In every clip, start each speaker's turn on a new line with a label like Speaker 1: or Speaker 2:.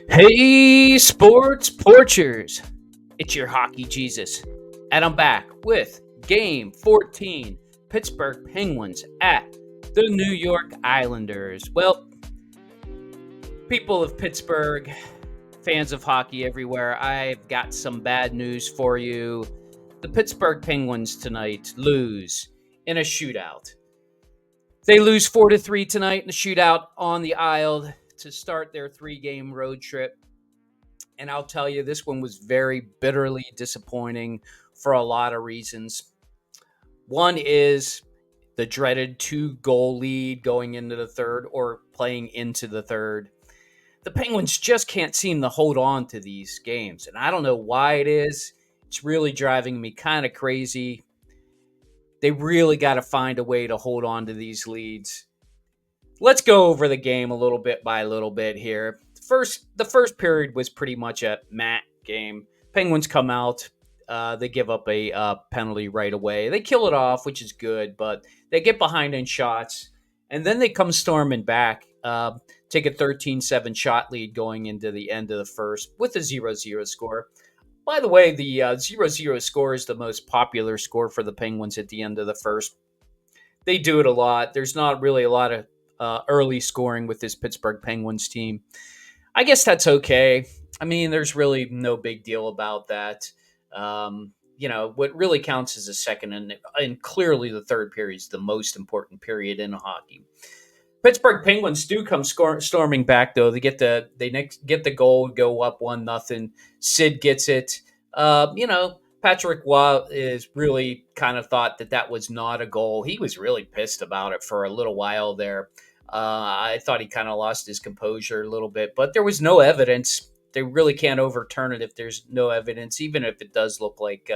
Speaker 1: Hey, sports porchers! It's your hockey Jesus, and I'm back with Game 14, Pittsburgh Penguins at the New York Islanders. Well, people of Pittsburgh, fans of hockey everywhere, I've got some bad news for you. The Pittsburgh Penguins tonight lose in a shootout. They lose 4-3 tonight in a shootout on the Isle to start their three-game road trip. And I'll tell you, this one was very bitterly disappointing for a lot of reasons. One is the dreaded 2-goal lead going into the third or playing into the third. The Penguins just can't seem to hold on to these games. And I don't know why it is. It's really driving me kind of crazy. They really got to find a way to hold on to these leads. Let's go over the game a little bit by little bit here. The first period was pretty much a game. Penguins come out, they give up a penalty right away. They kill it off, which is good, but they get behind in shots, and then they come storming back, take a 13-7 shot lead going into the end of the first with a 0-0 score. By the way, the 0-0 score is the most popular score for the Penguins at the end of the first. They do it a lot. There's not really a lot of early scoring with this Pittsburgh Penguins team. I guess that's okay. I mean, there's really no big deal about that. What really counts is the second and clearly the third period is the most important period in hockey. Pittsburgh Penguins do come storming back though. They get the goal, go up 1-0. Sid gets it. Patrick Waugh is really kind of thought that was not a goal. He was really pissed about it for a little while there. I thought he kind of lost his composure a little bit, but there was no evidence. They really can't overturn it if there's no evidence, even if it does look like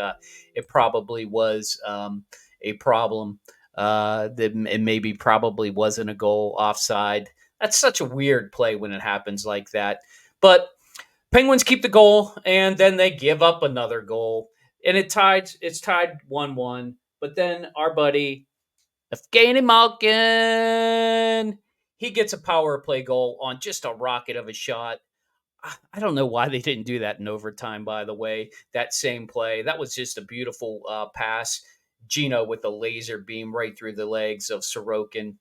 Speaker 1: it probably was a problem. That it maybe probably wasn't a goal offside. That's such a weird play when it happens like that. But Penguins keep the goal, and then they give up another goal, and It's tied 1-1. But then our buddy Evgeny Malkin, he gets a power play goal on just a rocket of a shot. I don't know why they didn't do that in overtime, by the way. That same play. That was just a beautiful pass. Gino with a laser beam right through the legs of Sorokin.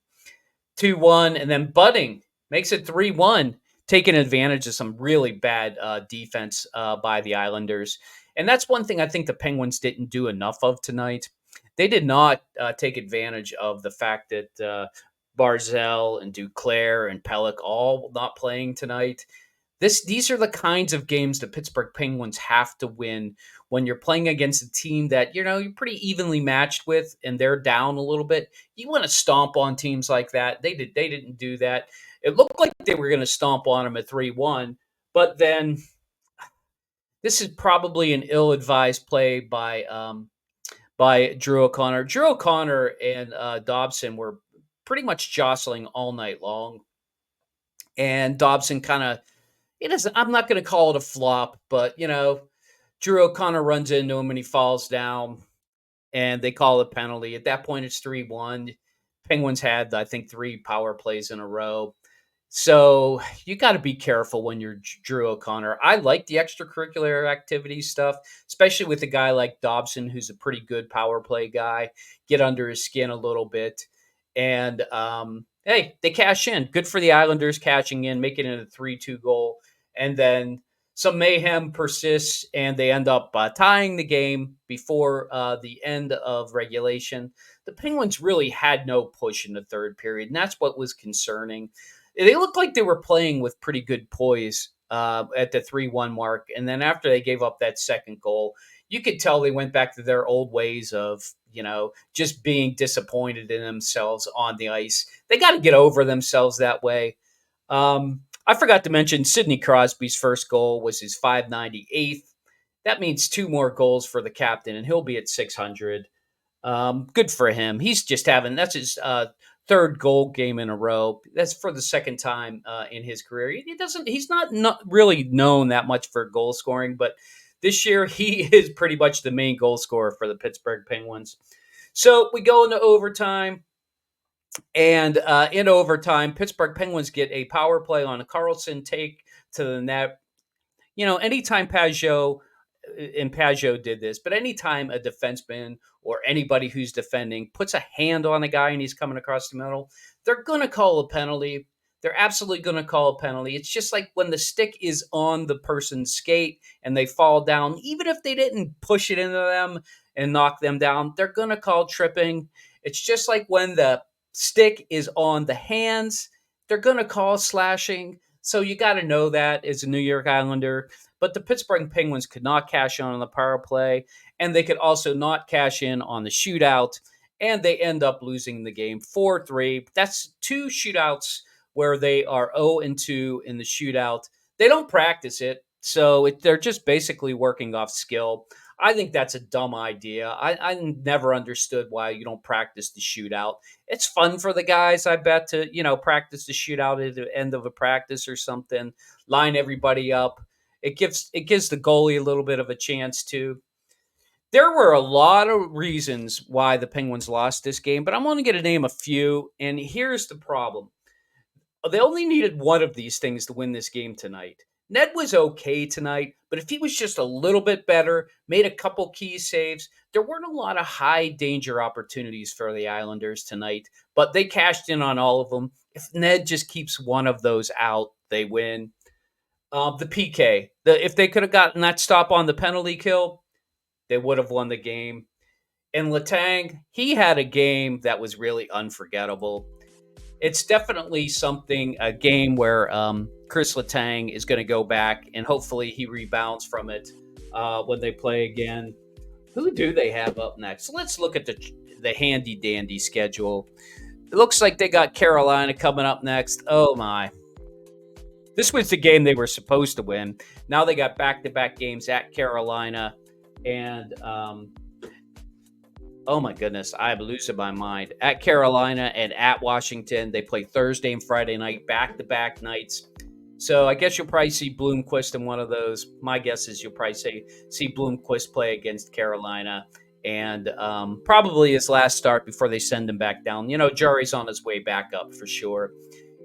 Speaker 1: 2-1. And then Budding makes it 3-1, taking advantage of some really bad defense by the Islanders. And that's one thing I think the Penguins didn't do enough of tonight. They did not take advantage of the fact that Barzell and Duclair and Pellick all not playing tonight. These are the kinds of games the Pittsburgh Penguins have to win when you're playing against a team that you're pretty evenly matched with, and they're down a little bit. You want to stomp on teams like that. They didn't do that. It looked like they were going to stomp on them at 3-1, but then this is probably an ill-advised play by Drew O'Connor. Drew O'Connor and Dobson were pretty much jostling all night long, and Dobson kind of it is. I'm not going to call it a flop, but Drew O'Connor runs into him and he falls down, and they call a penalty. At that point, it's 3-1. Penguins had, I think, 3 power plays in a row. So you got to be careful when you're Drew O'Connor. I like the extracurricular activity stuff, especially with a guy like Dobson, who's a pretty good power play guy. Get under his skin a little bit. And hey, they cash in. Good for the Islanders cashing in, making it a 3-2 goal. And then some mayhem persists, and they end up tying the game before the end of regulation. The Penguins really had no push in the third period, and that's what was concerning. They looked like they were playing with pretty good poise at the 3-1 mark. And then after they gave up that second goal, you could tell they went back to their old ways of, just being disappointed in themselves on the ice. They got to get over themselves that way. I forgot to mention Sidney Crosby's first goal was his 598th. That means 2 more goals for the captain, and he'll be at 600. Good for him. That's his third goal game in a row. That's for the second time in his career. He's not really known that much for goal scoring, but this year he is pretty much the main goal scorer for the Pittsburgh Penguins. So we go into overtime. And in overtime, Pittsburgh Penguins get a power play on a Carlson take to the net. Anytime Pajot did this, but anytime a defenseman or anybody who's defending puts a hand on a guy and he's coming across the middle, they're going to call a penalty. They're absolutely going to call a penalty. It's just like when the stick is on the person's skate and they fall down, even if they didn't push it into them and knock them down, they're going to call tripping. It's just like when the stick is on the hands, they're going to call slashing. So you got to know that as a New York Islander. But the Pittsburgh Penguins could not cash in on the power play, and they could also not cash in on the shootout, and they end up losing the game 4-3. That's two shootouts where they are 0-2 in the shootout. They don't practice it, so they're just basically working off skill. I think that's a dumb idea. I never understood why you don't practice the shootout. It's fun for the guys, I bet, to practice the shootout at the end of a practice or something. Line everybody up. It gives the goalie a little bit of a chance to. There were a lot of reasons why the Penguins lost this game, but I'm only going to name a few. And here's the problem: they only needed one of these things to win this game tonight. Ned was okay tonight, but if he was just a little bit better, made a couple key saves, there weren't a lot of high danger opportunities for the Islanders tonight, but they cashed in on all of them. If Ned just keeps one of those out, they win. The PK, if they could have gotten that stop on the penalty kill, they would have won the game. And Letang, he had a game that was really unforgettable. It's definitely a game where Chris Letang is going to go back and hopefully he rebounds from it when they play again. Who do they have up next? Let's look at the handy dandy schedule. It looks like they got Carolina coming up next. Oh my. This was the game they were supposed to win. Now they got back-to-back games at Carolina, and oh my goodness, I'm losing my mind. At Carolina and at Washington, they play Thursday and Friday night, back-to-back nights. So I guess you'll probably see Bloomquist in one of those. My guess is you'll probably see Bloomquist play against Carolina, and probably his last start before they send him back down. Jari's on his way back up for sure.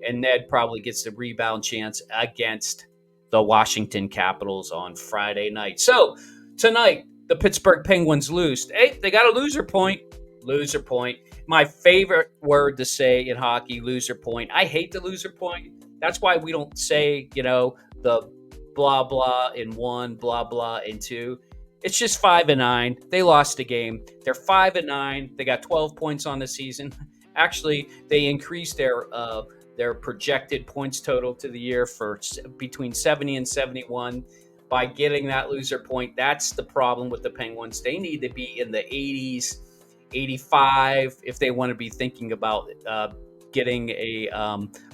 Speaker 1: And Ned probably gets the rebound chance against the Washington Capitals on Friday night. So tonight, the Pittsburgh Penguins lose. Hey, they got a loser point. Loser point. My favorite word to say in hockey, loser point. I hate the loser point. That's why we don't say, the blah, blah in one, blah, blah in two. It's just 5-9. They lost the game. They're 5-9. They got 12 points on the season. Actually, they increased their projected points total to the year for between 70 and 71 by getting that loser point. That's the problem with the Penguins. They need to be in the 80s, 85 if they want to be thinking about getting a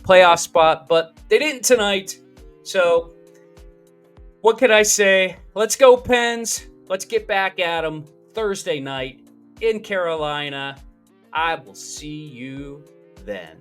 Speaker 1: playoff spot, but they didn't tonight. So what could I say? Let's go, Pens. Let's get back at them Thursday night in Carolina. I will see you then.